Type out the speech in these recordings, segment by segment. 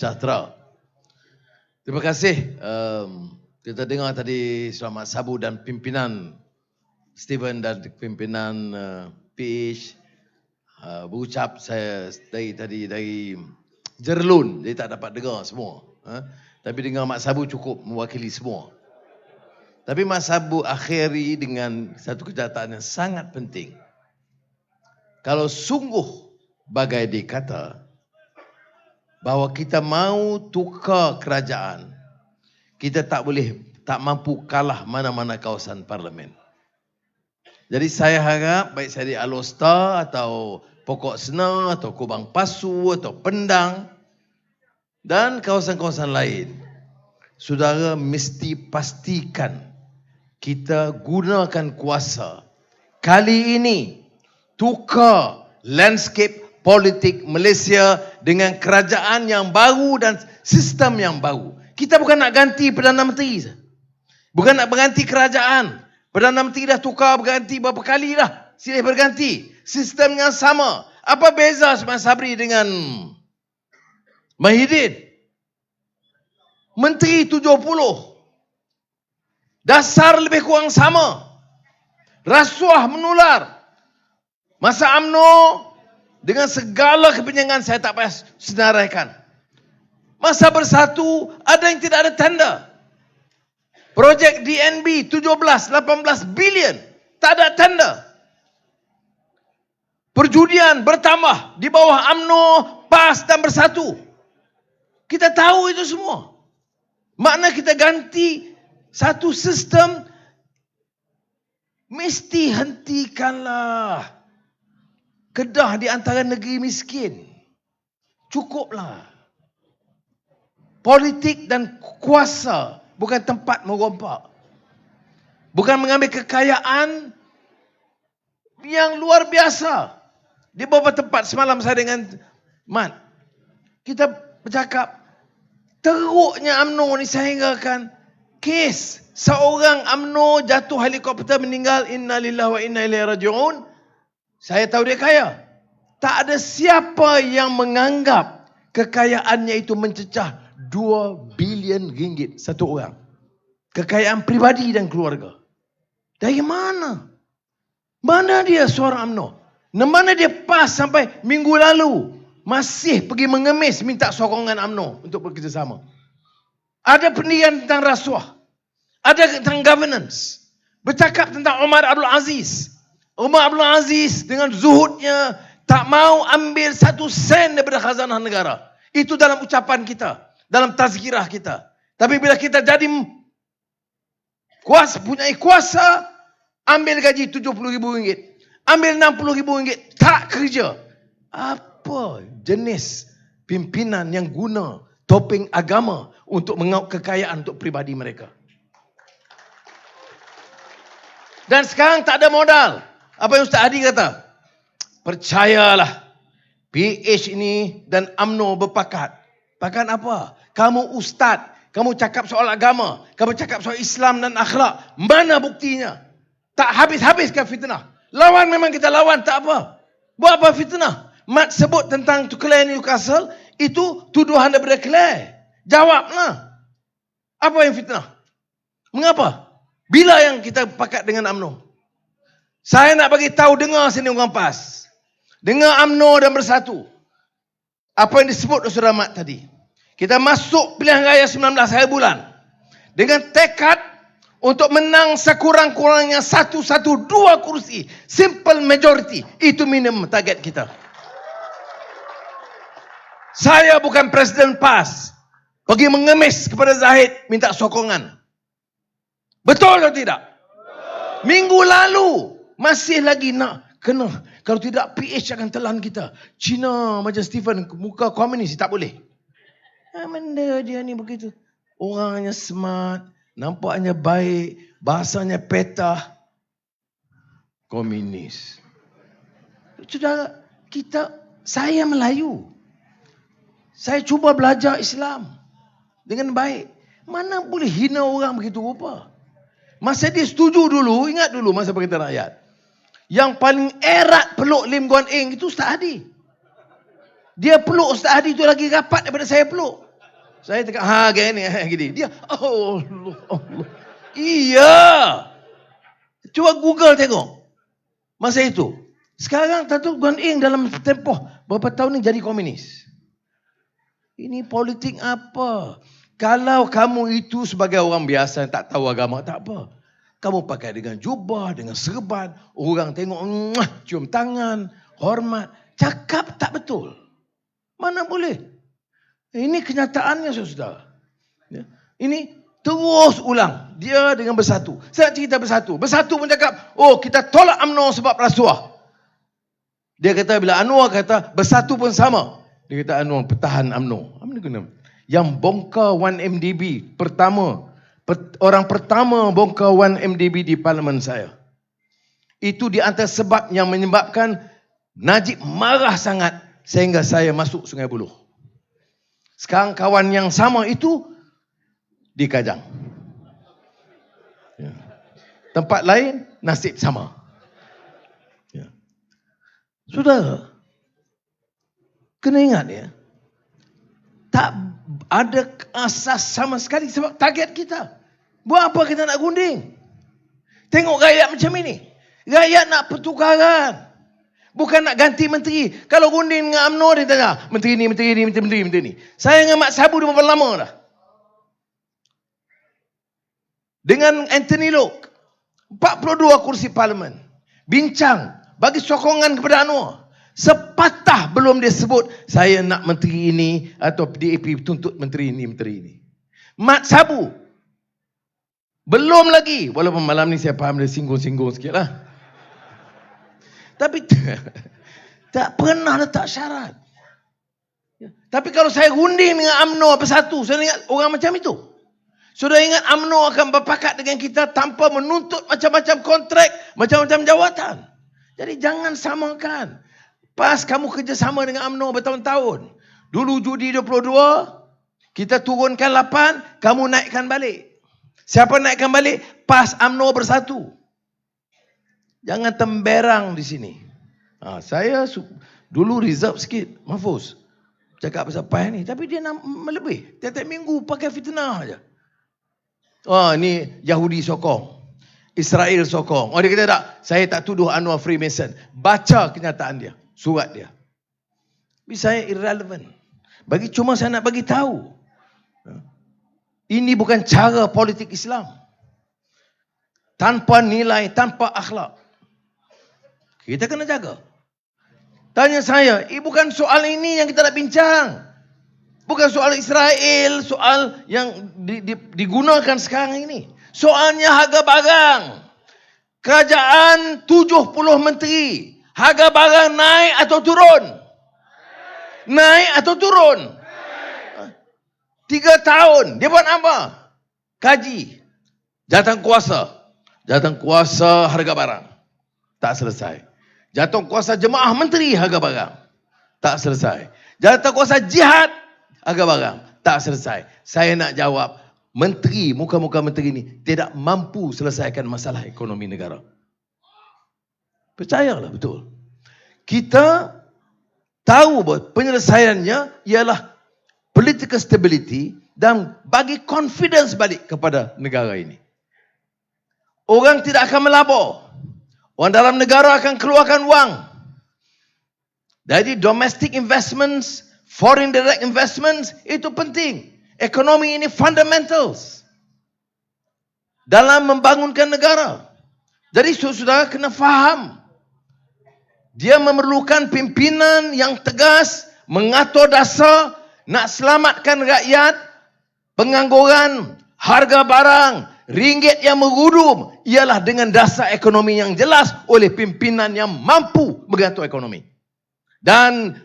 sejahtera. Terima kasih. Kita dengar tadi Selamat Sabu dan pimpinan Steven dan pimpinan PH berucap saya dari Jerlun, dia tak dapat dengar semua. Tapi dengar Mak Sabu cukup mewakili semua. Tapi Mak Sabu akhiri dengan satu kenyataan yang sangat penting. Kalau sungguh bagai dikata bahawa kita mau tukar kerajaan, kita tak mampu kalah mana-mana kawasan parlimen. Jadi saya harap baik saya di Alostar atau Pokok Sena atau Kubang Pasu atau Pendang dan kawasan-kawasan lain, saudara mesti pastikan kita gunakan kuasa kali ini tukar landscape politik Malaysia dengan kerajaan yang baru dan sistem yang baru. Kita bukan nak ganti Perdana Menteri, bukan nak berganti kerajaan. Perdana Menteri dah tukar berganti berapa kali dah, silih berganti. Sistem yang sama. Apa beza Osman Sabri dengan Mahidin? Menteri 70. Dasar lebih kurang sama. Rasuah menular. Masa UMNO, dengan segala kebinyangan saya tak payah senaraikan. Masa Bersatu ada yang tidak ada tender. Projek DNB 17-18 bilion tak ada tender. Perjudian bertambah di bawah UMNO, PAS dan Bersatu. Kita tahu itu semua. Makna kita ganti satu sistem, mesti hentikanlah Kedah di antara negeri miskin. Cukuplah. Politik dan kuasa bukan tempat merompak. Bukan mengambil kekayaan yang luar biasa. Di beberapa tempat semalam saya dengan Mat, kita bercakap, teruknya UMNO ni sehinggakan kes seorang UMNO jatuh helikopter meninggal, inna lillahi wa inna ilaihi raji'un. Saya tahu dia kaya. Tak ada siapa yang menganggap kekayaannya itu mencecah 2 bilion ringgit satu orang. Kekayaan pribadi dan keluarga. Dari mana? Mana dia suara UMNO? Mana dia PAS sampai minggu lalu masih pergi mengemis minta sokongan UMNO untuk bekerjasama? Ada pendirian tentang rasuah. Ada tentang governance. Bercakap tentang Omar Abdul Aziz. Omar Abdul Aziz dengan zuhudnya tak mau ambil 1 sen daripada khazanah negara. Itu dalam ucapan kita, dalam tazkirah kita. Tapi bila kita jadi punyai kuasa, ambil gaji RM70,000, ambil RM60,000, tak kerja. Apa jenis pimpinan yang guna topeng agama untuk mengauk kekayaan untuk pribadi mereka? Dan sekarang tak ada modal. Apa yang Ustaz Hadi kata? Percayalah, PH ini dan UMNO berpakat. Pakat apa? Kamu ustaz, kamu cakap soal agama, kamu cakap soal Islam dan akhlak. Mana buktinya? Tak habis-habiskan fitnah. Lawan memang kita lawan, tak apa. Buat apa fitnah? Mat sebut tentang Clare Newcastle, itu tuduhan daripada Clare. Jawablah. Apa yang fitnah? Mengapa? Bila yang kita pakat dengan UMNO? Saya nak bagi tahu, dengar sini orang PAS. Dengar UMNO dan Bersatu. Apa yang disebut oleh Saudara Mat tadi. Kita masuk pilihan raya 19 hari bulan. Dengan tekad untuk menang sekurang-kurangnya 112 kursi. Simple majority. Itu minimum target kita. Saya bukan Presiden PAS. Pergi mengemis kepada Zahid minta sokongan. Betul atau tidak? Minggu lalu masih lagi nak kena. Kalau tidak PH akan telan kita. Cina macam Stephen muka komunis tak boleh. Benda dia ni begitu. Orangnya smart, nampaknya baik, bahasanya petah. Komunis. Saudara, saya Melayu. Saya cuba belajar Islam dengan baik. Mana boleh hina orang begitu rupa? Masa dia setuju dulu, ingat dulu masa Perkhidmatan Rakyat. Yang paling erat peluk Lim Guan Eng itu Ustaz Hadi. Dia peluk Ustaz Hadi itu lagi rapat daripada saya peluk. Saya cakap, gini, gini. Dia, Allah, Allah. Iya. Cuba Google tengok. Masa itu. Sekarang Datuk Guan Eng dalam tempoh berapa tahun ni jadi komunis. Ini politik apa? Kalau kamu itu sebagai orang biasa yang tak tahu agama, tak apa. Kamu pakai dengan jubah, dengan serban. Orang tengok, cium tangan, hormat. Cakap tak betul. Mana boleh? Ini kenyataannya, saudara. Ini terus ulang. Dia dengan bersatu. Saya nak cerita bersatu. Bersatu pun cakap, kita tolak UMNO sebab rasuah. Dia kata, bila Anwar kata, bersatu pun sama. Dia kata, Anwar pertahan UMNO. Yang bongkar 1MDB pertama. Orang pertama bongkar 1MDB di parlimen saya. Itu di antara sebab yang menyebabkan Najib marah sangat sehingga saya masuk Sungai Buloh. Sekarang kawan yang sama itu di Kajang. Ya. Tempat lain nasib sama. Ya. Saudara, kena ingat ya. Tak ada asas sama sekali sebab target kita. Buat apa kita nak gunding? Tengok rakyat macam ini. Rakyat nak pertukaran. Bukan nak ganti menteri. Kalau gunding dengan UMNO, dia tanya, menteri ni. Saya dengan Mat Sabu dah berapa lama dah. Dengan Anthony Lok, 42 kursi parlimen. Bincang, bagi sokongan kepada Anwar. Sepatah belum dia sebut, saya nak menteri ini, atau DAP tuntut menteri ini. Mat Sabu, belum lagi. Walaupun malam ni saya faham dia singgung-singgung sikit lah. Tapi tak pernah letak syarat. Tapi kalau saya gunding dengan UMNO bersatu, saya ingat orang macam itu. Sudah ingat UMNO akan berpakat dengan kita tanpa menuntut macam-macam kontrak, macam-macam jawatan. Jadi jangan samakan. Pas kamu kerjasama dengan UMNO bertahun-tahun. Dulu judi 22, kita turunkan 8, kamu naikkan balik. Siapa naikkan balik? Pas UMNO bersatu. Jangan temberang di sini. Saya dulu reserve sikit, Mahfuz. Cakap pasal PAS ni. Tapi dia nak melebih. Tiap-tiap minggu pakai fitnah aja. Ni Yahudi sokong. Israel sokong. Dia kata tak, saya tak tuduh Anwar Freemason. Baca kenyataan dia. Surat dia. Tapi saya irrelevant. Cuma saya nak bagi tahu. Ini bukan cara politik Islam. Tanpa nilai, tanpa akhlak. Kita kena jaga. Tanya saya, bukan soal ini yang kita nak bincang. Bukan soal Israel, soal yang digunakan sekarang ini. Soalnya harga barang. Kerajaan 70 menteri. Harga barang naik atau turun? Naik atau turun? 3 tahun. Dia buat apa? Kaji. Jawatan kuasa harga barang. Tak selesai. Jawatan kuasa jemaah menteri harga barang. Tak selesai. Jawatan kuasa jihad harga barang. Tak selesai. Saya nak jawab, menteri, muka-muka menteri ini tidak mampu selesaikan masalah ekonomi negara. Percayalah betul. Kita tahu bahawa penyelesaiannya ialah political stability dan bagi confidence balik kepada negara ini. Orang tidak akan melabur. Orang dalam negara akan keluarkan wang. Jadi domestic investments, foreign direct investments, itu penting. Ekonomi ini fundamentals dalam membangunkan negara. Jadi saudara kena faham. Dia memerlukan pimpinan yang tegas, mengatur dasar, nak selamatkan rakyat, pengangguran, harga barang, ringgit yang merudum, ialah dengan dasar ekonomi yang jelas oleh pimpinan yang mampu mengatur ekonomi. Dan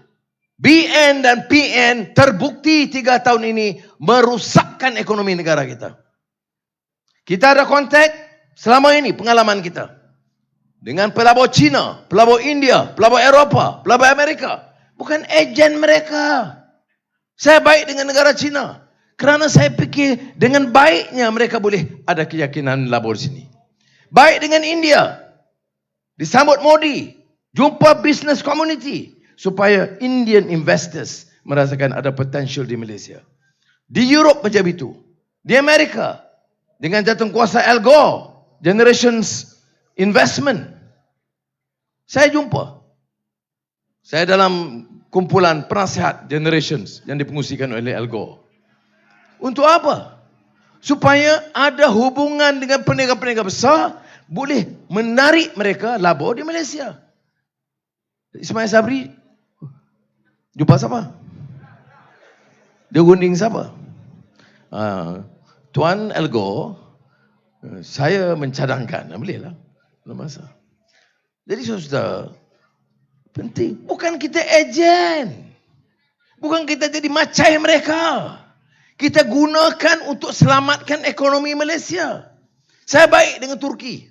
BN dan PN terbukti 3 tahun ini merusakkan ekonomi negara kita. Kita ada kontak selama ini, pengalaman kita. Dengan pelabur China, pelabur India, pelabur Eropah, pelabur Amerika. Bukan ejen mereka. Saya baik dengan negara China. Kerana saya fikir dengan baiknya mereka boleh ada keyakinan labur sini. Baik dengan India. Disambut Modi. Jumpa business community. Supaya Indian investors merasakan ada potential di Malaysia. Di Europe macam itu. Di Amerika, dengan jatuh kuasa Al Gore, Generations Investment. Saya jumpa. Saya dalam kumpulan penasihat Generations yang dipengusikan oleh Al Gore. Untuk apa? Supaya ada hubungan dengan peniaga-peniaga besar, boleh menarik mereka labur di Malaysia. Ismail Sabri jumpa siapa? Dia gunting siapa? Tuan Al Gore, saya mencadangkan, bolehlah, tak masalah. Jadi saudara, penting. Bukan kita ejen. Bukan kita jadi macai mereka. Kita gunakan untuk selamatkan ekonomi Malaysia. Saya baik dengan Turki.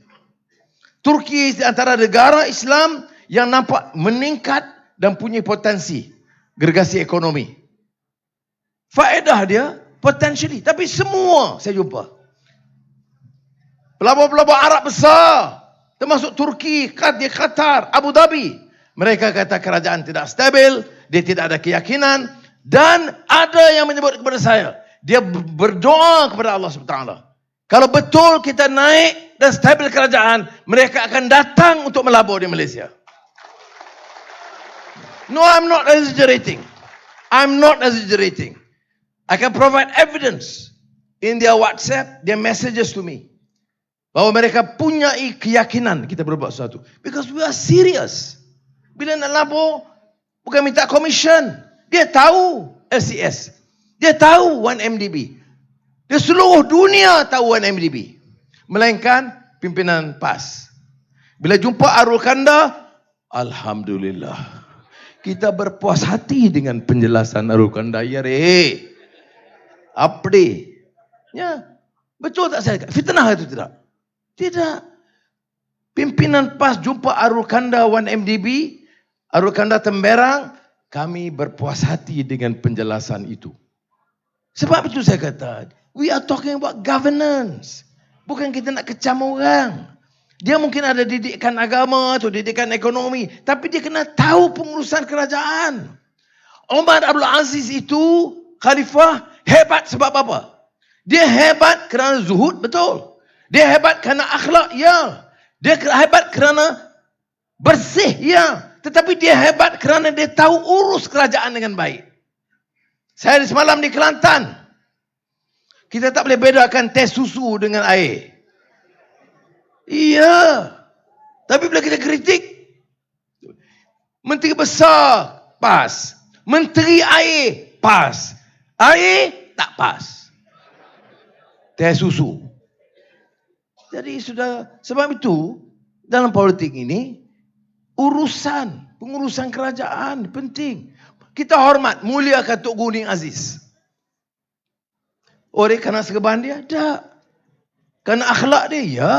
Turki antara negara Islam yang nampak meningkat dan punya potensi gergasi ekonomi. Faedah dia, potentially. Tapi semua saya jumpa. Pelabur-pelabur Arab besar, termasuk Turki, Qatar, Abu Dhabi. Mereka kata kerajaan tidak stabil, dia tidak ada keyakinan. Dan ada yang menyebut kepada saya, dia berdoa kepada Allah SWT. Kalau betul kita naik dan stabil kerajaan, mereka akan datang untuk melabur di Malaysia. No, I'm not exaggerating. I'm not exaggerating. I can provide evidence in their WhatsApp, their messages to me. Bahawa mereka punya keyakinan kita berbuat sesuatu. Because we are serious. Bila nak labur, bukan minta commission. Dia tahu LCS. Dia tahu 1MDB. Dia seluruh dunia tahu 1MDB. Melainkan pimpinan PAS. Bila jumpa Arul Kanda, Alhamdulillah. Kita berpuas hati dengan penjelasan Arul Kanda. Ya re. Apde. Ya. Betul tak saya? Fitnah itu tidak? Tidak. Pimpinan PAS jumpa Arul Kanda 1MDB, Arul Kanda Temberang, kami berpuas hati dengan penjelasan itu. Sebab itu saya kata, we are talking about governance. Bukan kita nak kecam orang. Dia mungkin ada didikan agama atau didikan ekonomi, tapi dia kena tahu pengurusan kerajaan. Umar Abdul Aziz itu, khalifah, hebat sebab apa? Dia hebat kerana zuhud, betul. Dia hebat kerana akhlak, ya. Dia hebat kerana bersih, ya. Tetapi dia hebat kerana dia tahu urus kerajaan dengan baik. Saya semalam di Kelantan. Kita tak boleh bedakan teh susu dengan air. Iya. Tapi bila kita kritik, Menteri Besar, PAS. Menteri Air, PAS. Air, tak PAS. Teh susu. Jadi sudah, sebab itu dalam politik ini pengurusan kerajaan penting. Kita hormat, muliakan Tok Guning Aziz. Oleh kerana segeban dia, tak. Kerana akhlak dia, ya.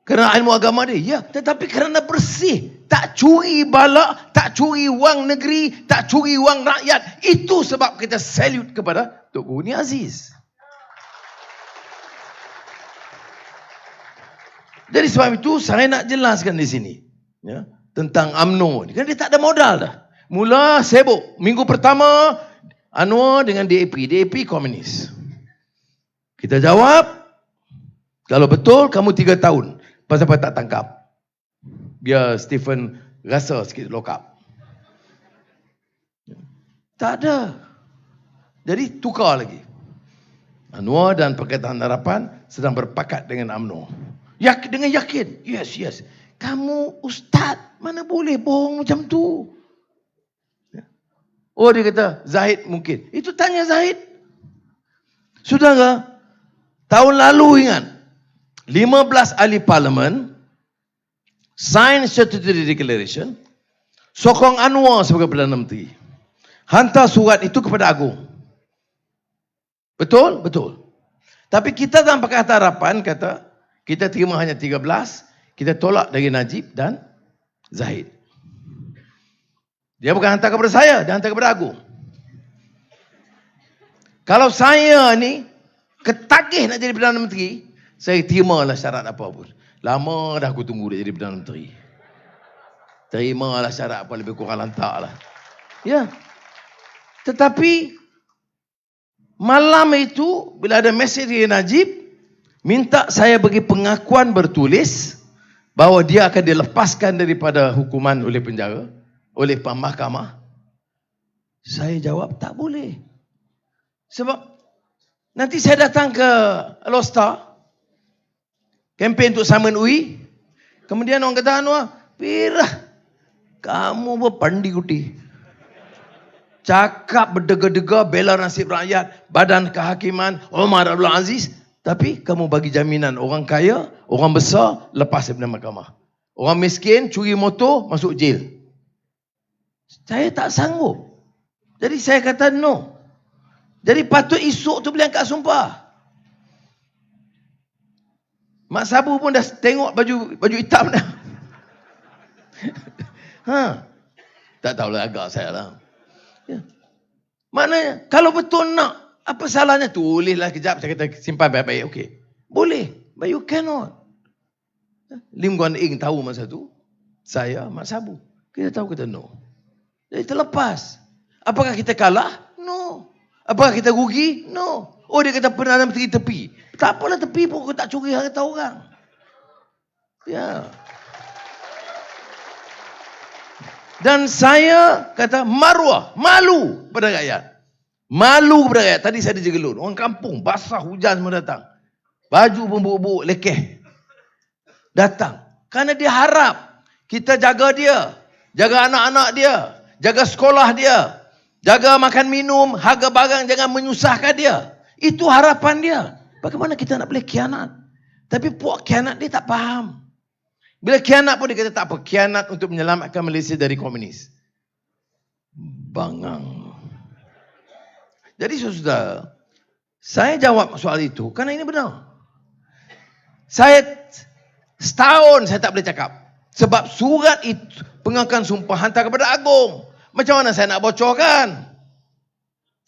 Kerana ilmu agama dia, ya. Tetapi kerana bersih, tak curi balak, tak curi wang negeri, tak curi wang rakyat. Itu sebab kita salute kepada Tok Guning Aziz. Jadi sebab itu saya nak jelaskan di sini, ya, tentang UMNO. Kan dia tak ada modal dah. Mula sibuk. Minggu pertama Anwar dengan DAP komunis. Kita jawab, kalau betul kamu 3 tahun, pasal apa tak tangkap? Biar Stephen rasa sikit lock up. Tak ada. Jadi tukar lagi. Anwar dan Pakatan Harapan sedang berpakat dengan UMNO. Dengan yakin. Yes. Kamu ustaz, mana boleh bohong macam tu? Oh, dia kata, Zahid mungkin. Itu tanya Zahid. Saudara, tahun lalu ingat, 15 ahli parlimen sign statutory declaration, sokong Anwar sebagai Perdana Menteri. Hantar surat itu kepada Agong. Betul? Betul. Tapi kita dalam Pakatan Harapan kata, kita terima hanya 13, kita tolak dari Najib dan Zahid. Dia bukan hantar kepada saya, dia hantar kepada Agong. Kalau saya ni ketagih nak jadi Perdana Menteri, saya terimalah syarat apa pun. Lama dah aku tunggu dia jadi Perdana Menteri. Terimalah syarat apa, lebih kurang lantaklah. Ya. Tetapi Malam itu, bila ada mesej dari Najib, minta saya bagi pengakuan bertulis bahawa dia akan dilepaskan daripada hukuman oleh penjara, oleh mahkamah. Saya jawab, tak boleh. Sebab nanti saya datang ke Lostar, kempen untuk saman UI, kemudian orang kata, Pirah, kamu berpandi kuti. Cakap berdega-dega, bela nasib rakyat, badan kehakiman, Omar Abdul Aziz. Tapi kamu bagi jaminan orang kaya, orang besar, lepas daripada mahkamah. Orang miskin, curi motor, masuk jail. Saya tak sanggup. Jadi saya kata no. Jadi patut esok tu boleh angkat sumpah. Mak Sabu pun dah tengok baju hitam dah. Tak tahulah agak saya lah. Ya. Maknanya, kalau betul nak, apa salahnya? Tulislah kejap, saya kata simpan baik-baik. Okey. Boleh. But you cannot. Lim Guan Eng tahu masa tu, saya, Mak Sabu. Kita tahu kata no. Jadi terlepas. Apakah kita kalah? No. Apakah kita rugi? No. Oh, dia kata Perdana Menteri tepi. Tak apalah tepi pun, kau tak curi harta orang. Ya. Dan saya kata maruah, malu pada rakyat. Malu kepada rakyat. Tadi saya di Jegelun. Orang kampung, basah, hujan semua datang. Baju pun buruk-buruk, lekeh. Datang. Kerana dia harap kita jaga dia. Jaga anak-anak dia. Jaga sekolah dia. Jaga makan minum, harga barang jangan menyusahkan dia. Itu harapan dia. Bagaimana kita nak boleh khianat? Tapi puak khianat dia tak faham. Bila khianat pun dia kata tak apa. Khianat untuk menyelamatkan Malaysia dari komunis. Bangang. Jadi saudara, saya jawab soal itu kerana ini benar. Saya setahun saya tak boleh cakap. Sebab surat itu, pengakuan sumpah hantar kepada Agong. Macam mana saya nak bocorkan?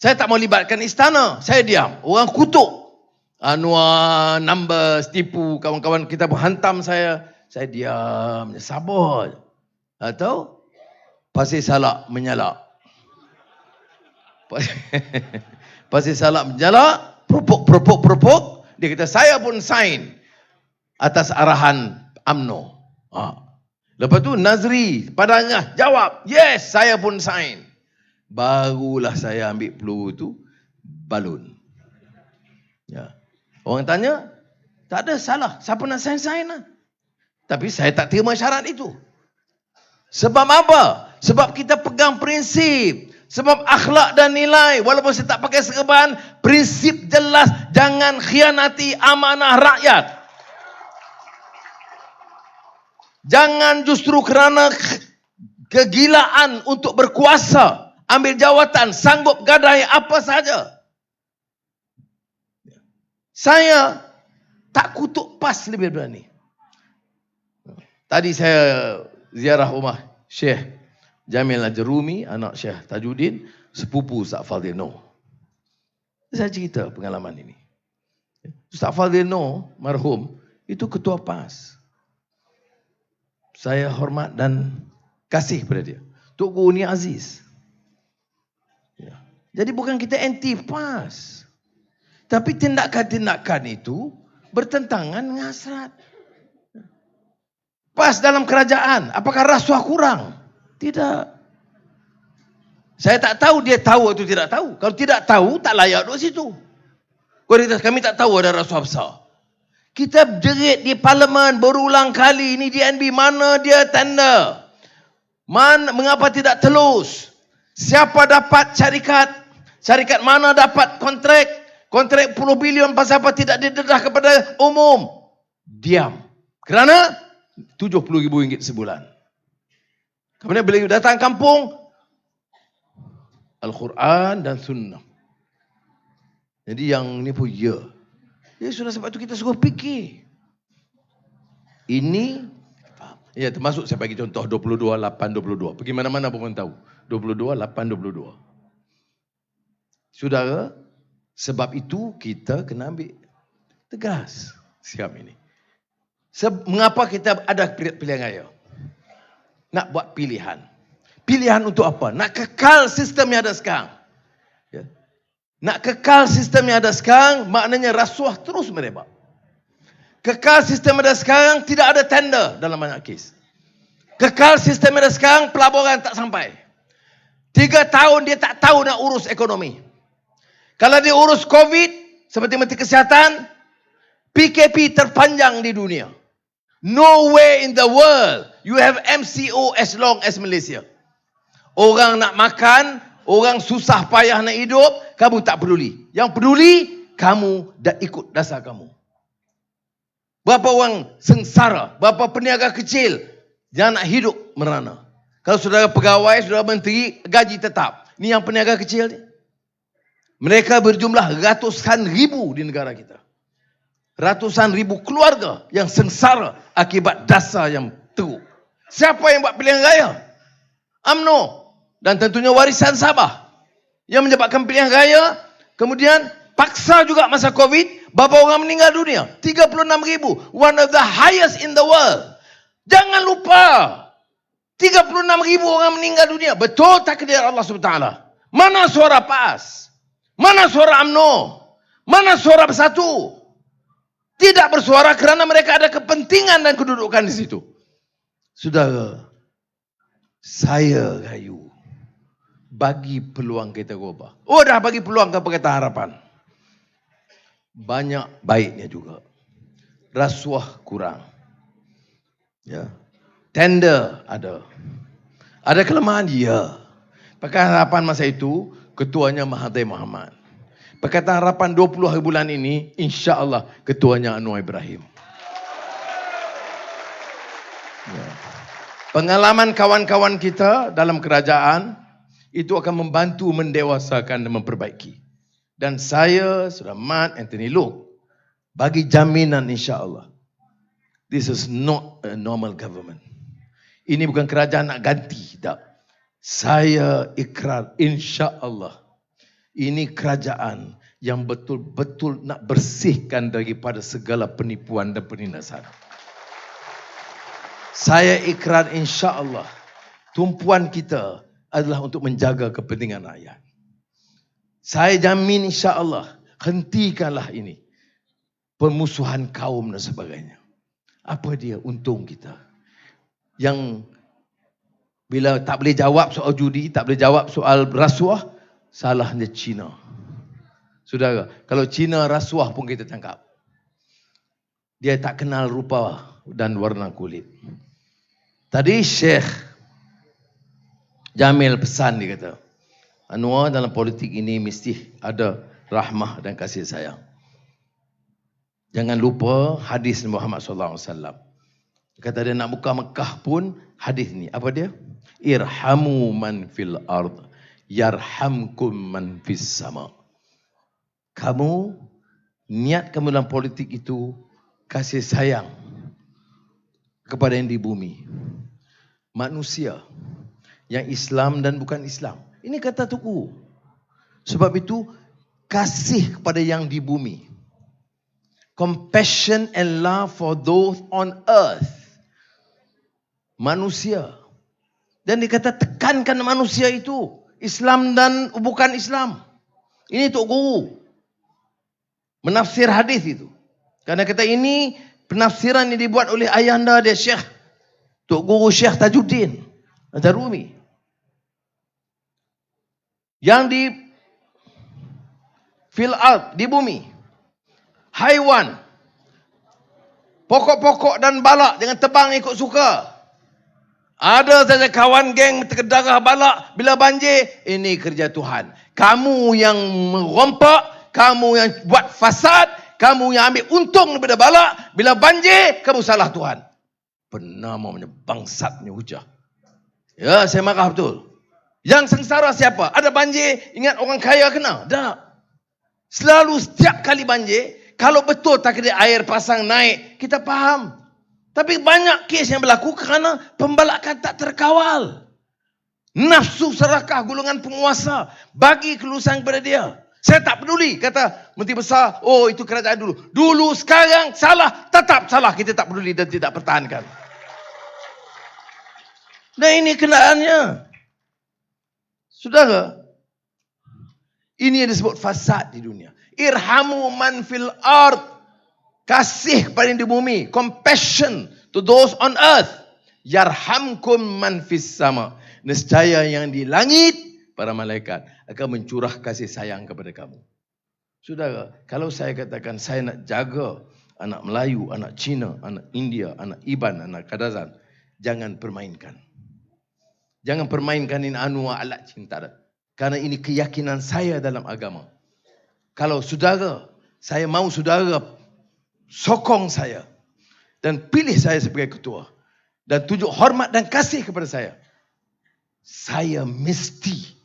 Saya tak mau libatkan istana. Saya diam. Orang kutuk. Anwar, Numbers, tipu, kawan-kawan kita pun hantam saya. Saya diam, sabar. Atau Pasir Salak menyalak. Pasir Salak menyalak, propok. Dia kata saya pun sign atas arahan UMNO. Lepas tu Nazri Padangah jawab, yes, saya pun sign. Barulah saya ambil peluru tu, balun. Ya. Orang tanya, tak ada salah. Siapa nak sign lah. Tapi saya tak terima syarat itu. Sebab apa? Sebab kita pegang prinsip. Sebab akhlak dan nilai. Walaupun saya tak pakai serban, prinsip jelas. Jangan khianati amanah rakyat. Jangan justru kerana kegilaan untuk berkuasa, ambil jawatan, sanggup gadai apa saja. Saya tak kutuk PAS lebih berani. Tadi saya ziarah rumah Syekh Jamil Al-Jarumi, anak Syekh Tajuddin, sepupu Ustaz Fadhil Noor. Saya cerita pengalaman ini. Ustaz Fadhil Noor, marhum, itu ketua PAS. Saya hormat dan kasih kepada dia. Tok Guru ni Aziz. Ya. Jadi bukan kita anti PAS. Tapi tindakan-tindakan itu bertentangan dengan hasrat. PAS dalam kerajaan, apakah rasuah kurang? Tidak. Saya tak tahu dia tahu atau tidak tahu. Kalau tidak tahu, tak layak duduk situ. Kami tak tahu ada rasuah besar. Kita jerit di parlimen berulang kali, ini DNB, mana dia tender? Mengapa tidak telus? Siapa dapat syarikat? Syarikat mana dapat kontrak? Kontrak puluh bilion pasal apa tidak didedah kepada umum? Diam. Kerana RM70,000 sebulan. Kemudian bila datang kampung, Al-Quran dan Sunnah. Jadi yang ni pun ya. Ya sudah, sebab itu kita suruh fikir. Ini, ya termasuk saya bagi contoh 22-8-22. Pergi mana-mana pun orang tahu. 22-8-22. Saudara, sebab itu kita kena ambil tegas sikap ini. Mengapa kita ada pilihan raya? Nak buat pilihan. Pilihan untuk apa? Nak kekal sistem yang ada sekarang. Ya. Nak kekal sistem yang ada sekarang, maknanya rasuah terus merebak. Kekal sistem yang ada sekarang, tidak ada tender dalam banyak kes. Kekal sistem yang ada sekarang, pelaburan tak sampai. 3 tahun dia tak tahu nak urus ekonomi. Kalau dia urus COVID, seperti Menteri Kesihatan, PKP terpanjang di dunia. Nowhere in the world you have MCO as long as Malaysia. Orang nak makan, orang susah payah nak hidup, kamu tak peduli. Yang peduli, kamu dah ikut dasar kamu. Berapa orang sengsara, berapa peniaga kecil yang nak hidup merana. Kalau saudara pegawai, saudara menteri, gaji tetap. Ni yang peniaga kecil ni. Mereka berjumlah ratusan ribu di negara kita. Ratusan ribu keluarga yang sengsara akibat dasar yang teruk. Siapa yang buat pilihan raya? UMNO. Dan tentunya warisan Sabah. Yang menyebabkan pilihan raya, kemudian paksa juga masa COVID, berapa orang meninggal dunia? 36,000. One of the highest in the world. Jangan lupa, 36,000 orang meninggal dunia. Betul takdir Allah SWT. Mana suara PAS? Mana suara UMNO? Mana suara Bersatu? Tidak bersuara kerana mereka ada kepentingan dan kedudukan di situ. Saudara, saya rayu, bagi peluang kita ubah. Oh, dah bagi peluang ke Pakatan Harapan. Banyak baiknya juga. Rasuah kurang. Ya. Tender ada. Ada kelemahan? Ya. Pakatan Harapan masa itu, ketuanya Mahathir Mohamad. Pakatan Harapan 20 hari bulan ini, insya-Allah ketuanya Anwar Ibrahim. Ya. Pengalaman kawan-kawan kita dalam kerajaan itu akan membantu mendewasakan dan memperbaiki. Dan saya, Saudara Mat, Anthony Loke, bagi jaminan insya-Allah. This is not a normal government. Ini bukan kerajaan nak ganti, tak. Saya ikrar insya-Allah. Ini kerajaan yang betul-betul nak bersihkan daripada segala penipuan dan penindasan. Saya ikrar insya-Allah, tumpuan kita adalah untuk menjaga kepentingan rakyat. Saya jamin insya-Allah, hentikanlah ini. Permusuhan kaum dan sebagainya. Apa dia untung kita? Yang bila tak boleh jawab soal judi, tak boleh jawab soal rasuah, salahnya Cina. Saudara, kalau Cina rasuah pun kita tangkap. Dia tak kenal rupa dan warna kulit. Tadi Syekh Jamil pesan, dia kata, Anwar, dalam politik ini mesti ada rahmah dan kasih sayang. Jangan lupa hadis Muhammad SAW. Kata dia nak buka Mekah pun hadis ni. Apa dia? Irhamu man fil ard, yarhamkum man fis sama. Kamu, niat kamu dalam politik itu kasih sayang kepada yang di bumi. Manusia yang Islam dan bukan Islam. Ini kata Tuku. Sebab itu, kasih kepada yang di bumi. Compassion and love for those on earth. Manusia. Dan dikata tekankan manusia itu. Islam dan bukan Islam. Ini Tok Guru. Menafsir hadis itu. Karena kata ini penafsiran yang dibuat oleh ayahanda dia Syekh. Tok Guru Syekh Tajuddin Al-Jarumi. Yang di fil ard, di bumi. Haiwan. Pokok-pokok dan balak jangan tebang ikut suka. Ada saja kawan geng terkedarah balak bila banjir, ini kerja Tuhan. Kamu yang merompak, kamu yang buat fasad, kamu yang ambil untung daripada balak, bila banjir kamu salah Tuhan. Namanya bangsatnya hujah. Ya, saya marah betul. Yang sengsara siapa? Ada banjir, ingat orang kaya kena? Tak. Selalu setiap kali banjir, kalau betul takdir air pasang naik, kita faham. Tapi banyak kes yang berlaku kerana pembalakan tak terkawal. Nafsu serakah golongan penguasa bagi kelulusan kepada dia. Saya tak peduli, kata Menteri Besar, oh itu kerajaan dulu. Dulu, sekarang, salah, tetap salah. Kita tak peduli dan tidak pertahankan. Dan ini kenaannya. Saudara, Ini yang disebut fasad di dunia. Irhamu man fil ard. Kasih kepada yang di bumi. Compassion to those on earth. Yarhamkum man fis sama. Nescaya yang di langit, para malaikat akan mencurah kasih sayang kepada kamu. Saudara, kalau saya katakan saya nak jaga anak Melayu, anak Cina, anak India, anak Iban, anak Kadazan, jangan permainkan. Jangan permainkan ini anwa alat cinta. Karena ini keyakinan saya dalam agama. Kalau saudara, saya mau saudara sokong saya dan pilih saya sebagai ketua dan tunjuk hormat dan kasih kepada saya mesti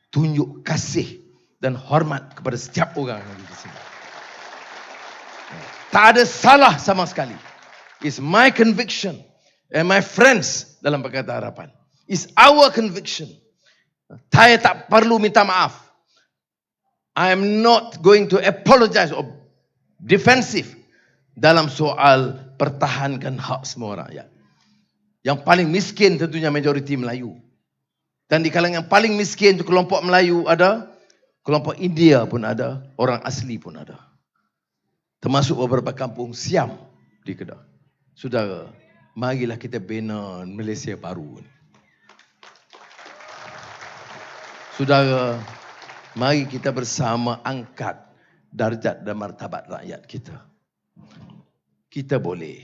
tunjuk kasih dan hormat kepada setiap orang yang di sini. Tak ada salah sama sekali. It's my conviction and my friends dalam Pakatan Harapan. It's our conviction. Saya tak perlu minta maaf. I am not going to apologize or defensive dalam soal pertahankan hak semua rakyat. Yang paling miskin tentunya majoriti Melayu. Dan di kalangan yang paling miskin itu kelompok Melayu ada, kelompok India pun ada, orang asli pun ada. Termasuk beberapa kampung Siam di Kedah. Saudara, marilah kita bina Malaysia baru. Saudara, mari kita bersama angkat darjat dan martabat rakyat kita. Kita boleh.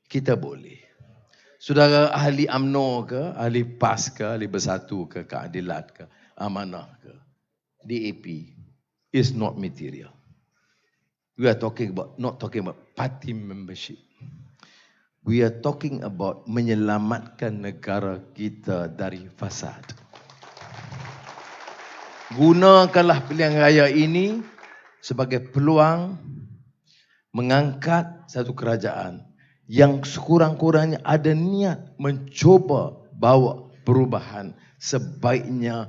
Kita boleh. Saudara, ahli UMNO ke, ahli PAS ke, ahli Bersatu ke, Keadilan ke, Amanah ke, DAP is not material. We are not talking about party membership. We are talking about menyelamatkan negara kita dari fasad. Gunakanlah pilihan raya ini sebagai peluang mengangkat satu kerajaan yang sekurang-kurangnya ada niat mencuba bawa perubahan. Sebaiknya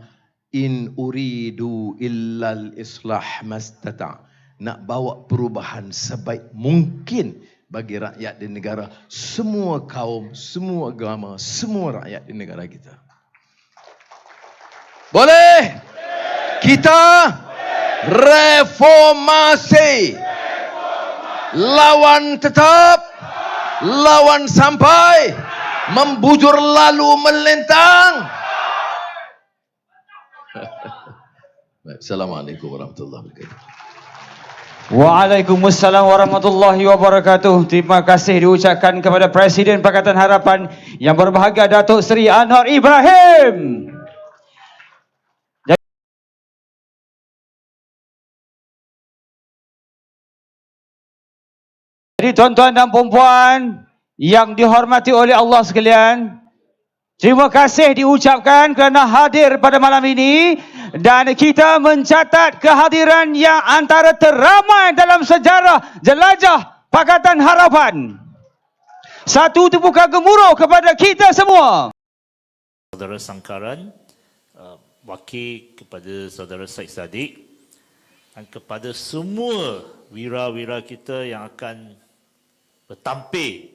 in uridu illal islah mastata'. Nak bawa perubahan sebaik mungkin bagi rakyat di negara, semua kaum, semua agama, semua rakyat di negara kita. Boleh? Kita reformasi. Lawan tetap, lawan sampai, membujur lalu melintang. Assalamualaikum warahmatullahi wabarakatuh. Waalaikumsalam warahmatullahi wabarakatuh. Terima kasih diucapkan kepada Presiden Pakatan Harapan yang berbahagia Datuk Seri Anwar Ibrahim. Jadi tuan-tuan dan puan-puan yang dihormati oleh Allah sekalian, terima kasih diucapkan kerana hadir pada malam ini dan kita mencatat kehadiran yang antara teramai dalam sejarah jelajah Pakatan Harapan. Satu tepukan gemuruh kepada kita semua. Saudara Sangkaran, wakil kepada Saudara Syed Saddiq dan kepada semua wira-wira kita yang akan bertampil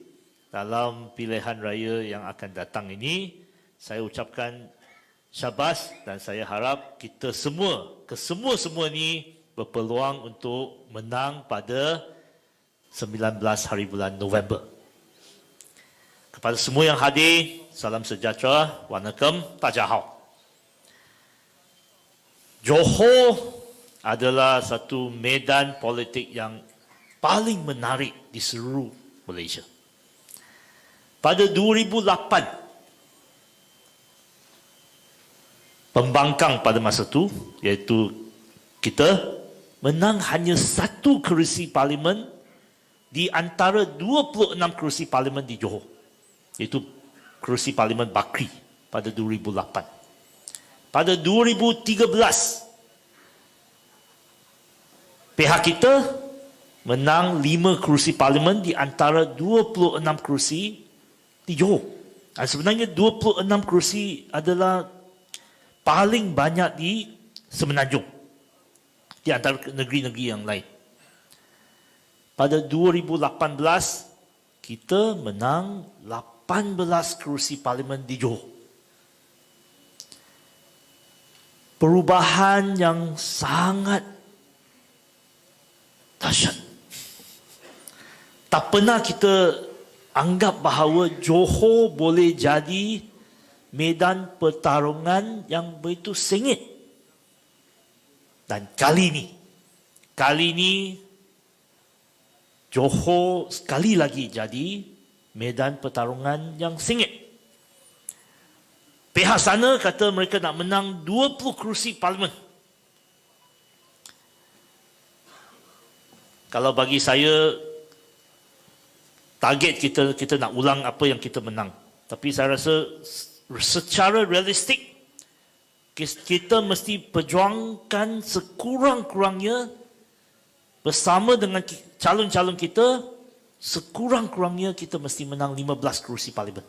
dalam pilihan raya yang akan datang ini, saya ucapkan syabas dan saya harap kita semua, kesemua-semua ni berpeluang untuk menang pada 19 hari bulan November. Kepada semua yang hadir, salam sejahtera, waalaikum, tajahau. Johor adalah satu medan politik yang paling menarik di seluruh Malaysia. Pada 2008, pembangkang pada masa itu, iaitu kita menang hanya satu kerusi parlimen di antara 26 kerusi parlimen di Johor, iaitu kerusi parlimen Bakri pada 2008. Pada 2013, pihak kita menang 5 kerusi parlimen di antara 26 kerusi di Johor. Dan sebenarnya 26 kerusi adalah paling banyak di Semenanjung di antara negeri-negeri yang lain. Pada 2018, kita menang 18 kerusi parlimen di Johor. perubahan yang sangat dahsyat. Tak pernah kita anggap bahawa Johor boleh jadi medan pertarungan yang begitu sengit. Dan kali ini Johor sekali lagi jadi medan pertarungan yang sengit. Pihak sana kata mereka nak menang 20 kerusi parlimen. Kalau bagi saya, target kita nak ulang apa yang kita menang. Tapi saya rasa secara realistik, kita mesti perjuangkan sekurang-kurangnya bersama dengan calon-calon kita, sekurang-kurangnya kita mesti menang 15 kerusi parlimen.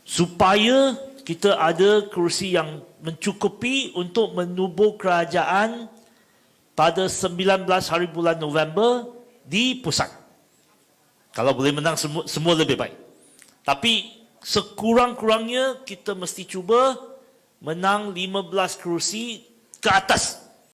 Supaya kita ada kerusi yang mencukupi untuk menubuh kerajaan pada 19 hari bulan November di pusat. Kalau boleh menang semua lebih baik. Tapi sekurang-kurangnya kita mesti cuba menang 15 kerusi ke atas